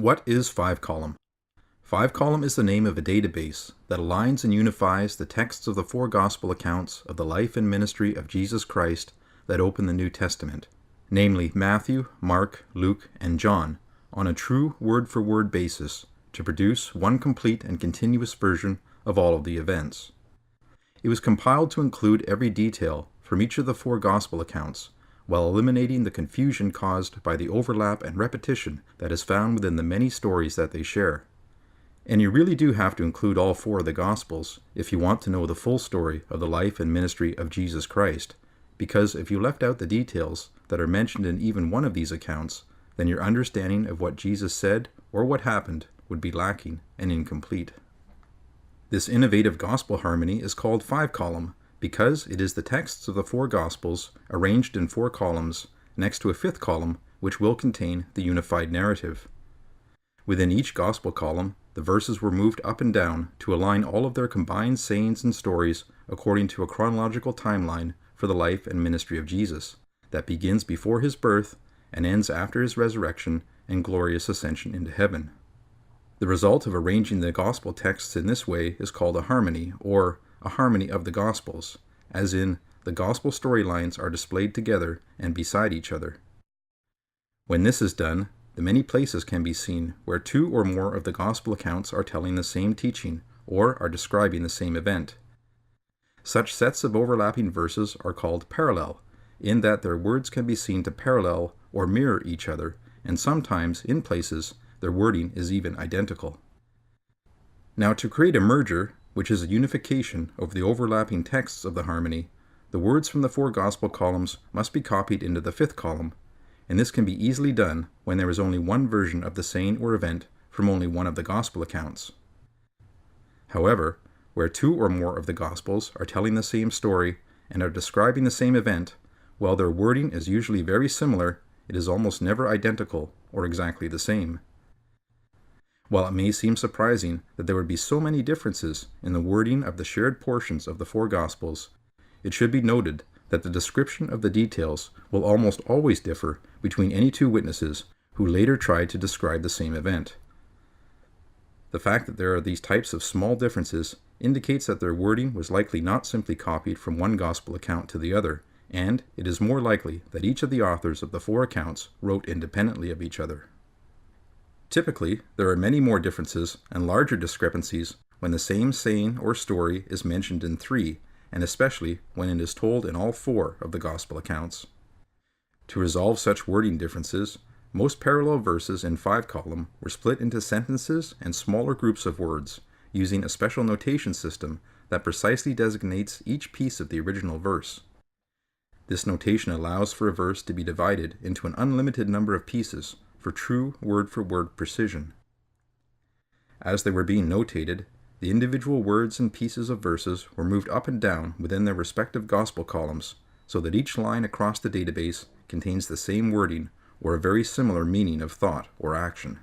What is 5-column? 5-column is the name of a database that aligns and unifies the texts of the 4 gospel accounts of the life and ministry of Jesus Christ that open the New Testament, namely Matthew, Mark, Luke, and John, on a true word-for-word basis to produce one complete and continuous version of all of the events. It was compiled to include every detail from each of the 4 gospel accounts, while eliminating the confusion caused by the overlap and repetition that is found within the many stories that they share. And you really do have to include all 4 of the Gospels if you want to know the full story of the life and ministry of Jesus Christ, because if you left out the details that are mentioned in even one of these accounts, then your understanding of what Jesus said or what happened would be lacking and incomplete. This innovative gospel harmony is called 5-column because it is the texts of the 4 Gospels arranged in 4 columns next to a 5th column which will contain the unified narrative. Within each gospel column, the verses were moved up and down to align all of their combined sayings and stories according to a chronological timeline for the life and ministry of Jesus that begins before his birth and ends after his resurrection and glorious ascension into heaven. The result of arranging the gospel texts in this way is called a harmony, or a harmony of the Gospels, as in, the gospel storylines are displayed together and beside each other. When this is done, the many places can be seen where 2 or more of the gospel accounts are telling the same teaching, or are describing the same event. Such sets of overlapping verses are called parallel, in that their words can be seen to parallel or mirror each other, and sometimes, in places, their wording is even identical. Now, to create a merger, which is a unification of the overlapping texts of the harmony, the words from the 4 gospel columns must be copied into the 5th column, and this can be easily done when there is only one version of the saying or event from only one of the gospel accounts. However, where 2 or more of the Gospels are telling the same story and are describing the same event, while their wording is usually very similar, it is almost never identical or exactly the same. While it may seem surprising that there would be so many differences in the wording of the shared portions of the 4 Gospels, it should be noted that the description of the details will almost always differ between any 2 witnesses who later tried to describe the same event. The fact that there are these types of small differences indicates that their wording was likely not simply copied from one gospel account to the other, and it is more likely that each of the authors of the 4 accounts wrote independently of each other. Typically, there are many more differences and larger discrepancies when the same saying or story is mentioned in 3, and especially when it is told in all 4 of the gospel accounts. To resolve such wording differences, most parallel verses in 5-column were split into sentences and smaller groups of words, using a special notation system that precisely designates each piece of the original verse. This notation allows for a verse to be divided into an unlimited number of pieces for true word-for-word precision. As they were being notated, the individual words and pieces of verses were moved up and down within their respective gospel columns, so that each line across the database contains the same wording or a very similar meaning of thought or action.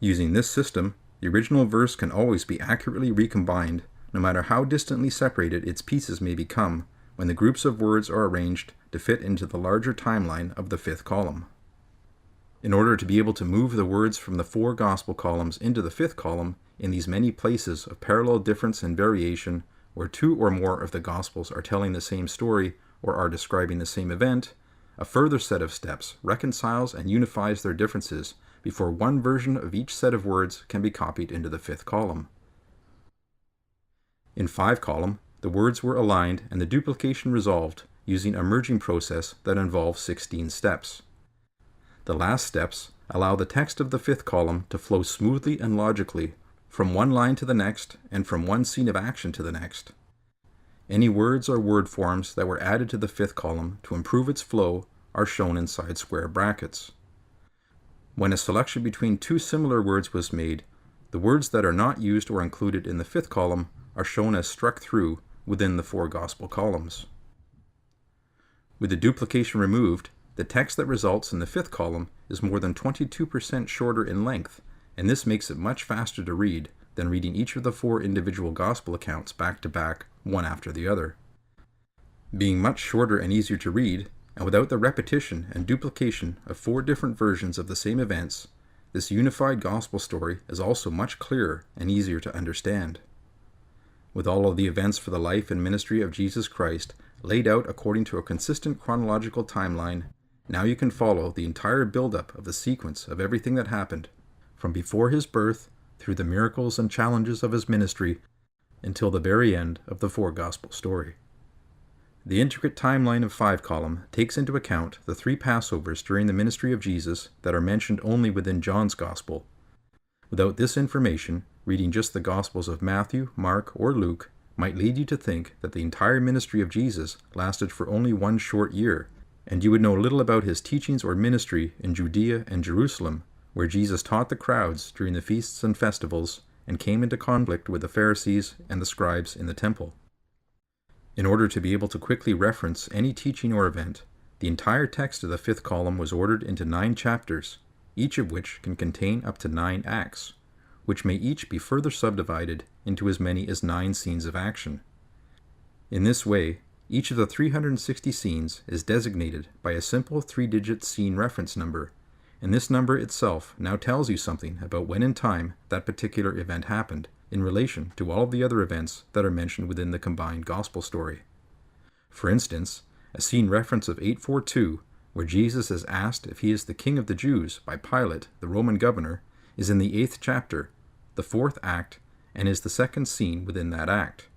Using this system, the original verse can always be accurately recombined, no matter how distantly separated its pieces may become when the groups of words are arranged to fit into the larger timeline of the 5th column. In order to be able to move the words from the 4 gospel columns into the 5th column in these many places of parallel difference and variation, where 2 or more of the Gospels are telling the same story or are describing the same event, a further set of steps reconciles and unifies their differences before one version of each set of words can be copied into the 5th column. In 5-column, the words were aligned and the duplication resolved using a merging process that involves 16 steps. The last steps allow the text of the 5th column to flow smoothly and logically from one line to the next and from one scene of action to the next. Any words or word forms that were added to the 5th column to improve its flow are shown inside square brackets. When a selection between 2 similar words was made, the words that are not used or included in the 5th column are shown as struck through within the 4 gospel columns. With the duplication removed, the text that results in the 5th column is more than 22% shorter in length, and this makes it much faster to read than reading each of the 4 individual gospel accounts back to back, one after the other. Being much shorter and easier to read, and without the repetition and duplication of 4 different versions of the same events, this unified gospel story is also much clearer and easier to understand. With all of the events for the life and ministry of Jesus Christ laid out according to a consistent chronological timeline, now you can follow the entire build-up of the sequence of everything that happened, from before his birth, through the miracles and challenges of his ministry, until the very end of the four-gospel story. The intricate timeline of 5-column takes into account the 3 Passovers during the ministry of Jesus that are mentioned only within John's Gospel. Without this information, reading just the Gospels of Matthew, Mark, or Luke might lead you to think that the entire ministry of Jesus lasted for only 1 short year, and you would know little about his teachings or ministry in Judea and Jerusalem, where Jesus taught the crowds during the feasts and festivals and came into conflict with the Pharisees and the scribes in the temple. In order to be able to quickly reference any teaching or event, the entire text of the 5th column was ordered into 9 chapters, each of which can contain up to 9 acts, which may each be further subdivided into as many as 9 scenes of action. In this way, each of the 360 scenes is designated by a simple 3-digit scene reference number, and this number itself now tells you something about when in time that particular event happened, in relation to all of the other events that are mentioned within the combined gospel story. For instance, a scene reference of 842, where Jesus is asked if he is the King of the Jews by Pilate, the Roman governor, is in the 8th chapter, the 4th act, and is the 2nd scene within that act.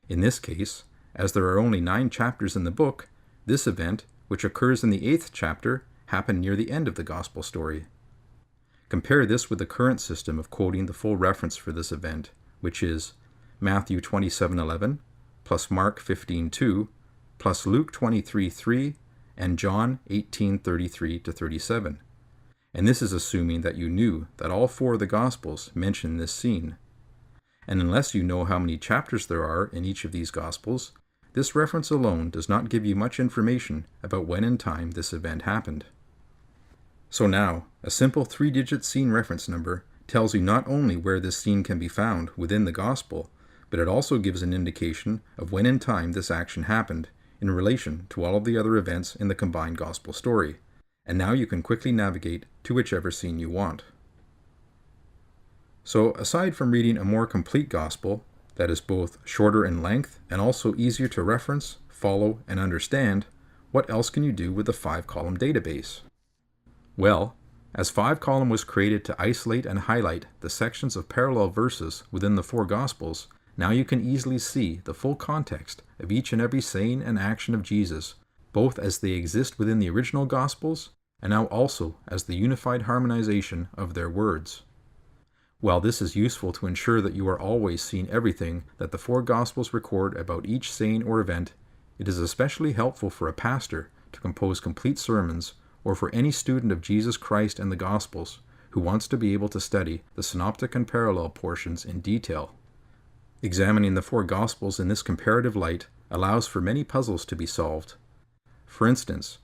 In this case, as there are only 9 chapters in the book, this event, which occurs in the 8th chapter, happened near the end of the gospel story. Compare this with the current system of quoting the full reference for this event, which is Matthew 27:11, plus Mark 15:2, plus Luke 23:3, and John 18:33-37. And this is assuming that you knew that all 4 of the Gospels mention this scene. And unless you know how many chapters there are in each of these Gospels, this reference alone does not give you much information about when in time this event happened. So now, a simple 3-digit scene reference number tells you not only where this scene can be found within the Gospel, but it also gives an indication of when in time this action happened in relation to all of the other events in the combined Gospel story, and now you can quickly navigate to whichever scene you want. So, aside from reading a more complete Gospel that is both shorter in length and also easier to reference, follow, and understand, what else can you do with the 5-column database? Well, as 5-column was created to isolate and highlight the sections of parallel verses within the 4 Gospels, now you can easily see the full context of each and every saying and action of Jesus, both as they exist within the original Gospels, and now also as the unified harmonization of their words. While this is useful to ensure that you are always seeing everything that the 4 Gospels record about each saying or event, it is especially helpful for a pastor to compose complete sermons, or for any student of Jesus Christ and the Gospels who wants to be able to study the synoptic and parallel portions in detail. Examining the 4 Gospels in this comparative light allows for many puzzles to be solved. For instance,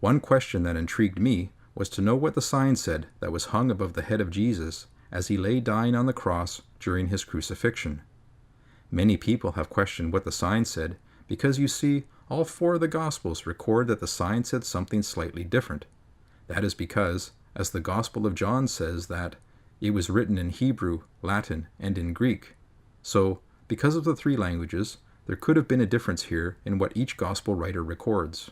one question that intrigued me was to know what the sign said that was hung above the head of Jesus as he lay dying on the cross during his crucifixion. Many people have questioned what the sign said because, you see, all 4 of the Gospels record that the sign said something slightly different. That is because, as the Gospel of John says that it was written in Hebrew, Latin, and in Greek. So, because of the 3 languages, there could have been a difference here in what each Gospel writer records.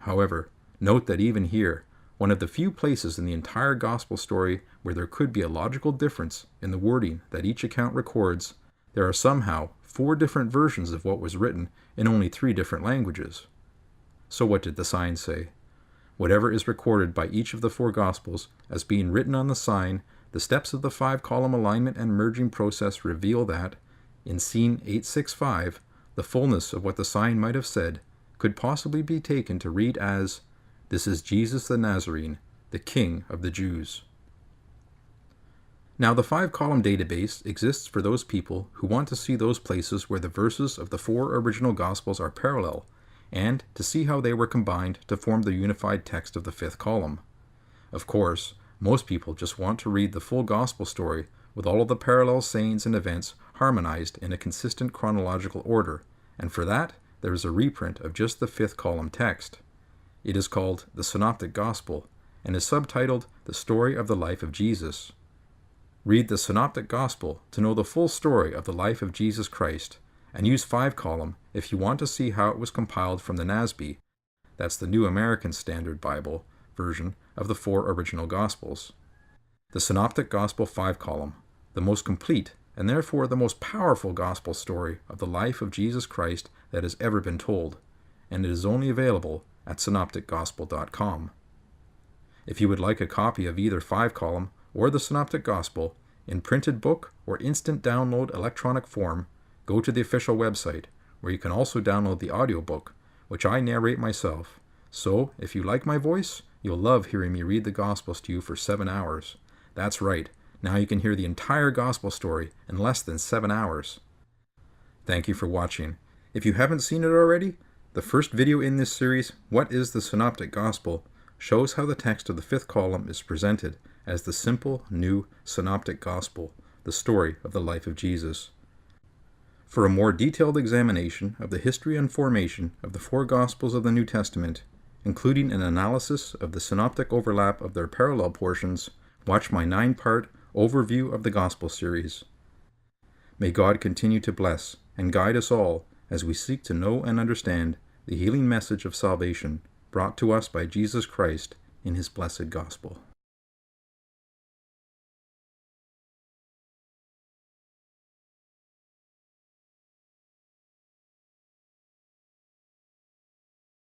However, note that even here, one of the few places in the entire Gospel story where there could be a logical difference in the wording that each account records, there are somehow 4 different versions of what was written in only 3 different languages. So what did the sign say? Whatever is recorded by each of the 4 Gospels as being written on the sign, the steps of the 5-column alignment and merging process reveal that, in scene 865, the fullness of what the sign might have said could possibly be taken to read as, "This is Jesus the Nazarene, the King of the Jews." Now, the 5-column database exists for those people who want to see those places where the verses of the 4 original Gospels are parallel, and to see how they were combined to form the unified text of the 5th column. Of course, most people just want to read the full Gospel story with all of the parallel sayings and events harmonized in a consistent chronological order, and for that, there is a reprint of just the 5th column text. It is called the Synoptic Gospel, and is subtitled The Story of the Life of Jesus. Read the Synoptic Gospel to know the full story of the life of Jesus Christ, and use 5-column if you want to see how it was compiled from the NASB, that's the New American Standard Bible version of the 4 original Gospels. The Synoptic Gospel 5-column, the most complete and therefore the most powerful gospel story of the life of Jesus Christ that has ever been told, and it is only available at synopticgospel.com. If you would like a copy of either 5-column or the Synoptic Gospel in printed book or instant download electronic form, go to the official website, where you can also download the audiobook, which I narrate myself. So, if you like my voice, you'll love hearing me read the Gospels to you for 7 hours. That's right, now you can hear the entire Gospel story in less than 7 hours. Thank you for watching. If you haven't seen it already, the first video in this series, What is the Synoptic Gospel?, shows how the text of the 5th column is presented as the simple, new Synoptic Gospel, the story of the life of Jesus. For a more detailed examination of the history and formation of the 4 Gospels of the New Testament, including an analysis of the synoptic overlap of their parallel portions, watch my 9-part Overview of the Gospel series. May God continue to bless and guide us all as we seek to know and understand the healing message of salvation brought to us by Jesus Christ in His blessed Gospel.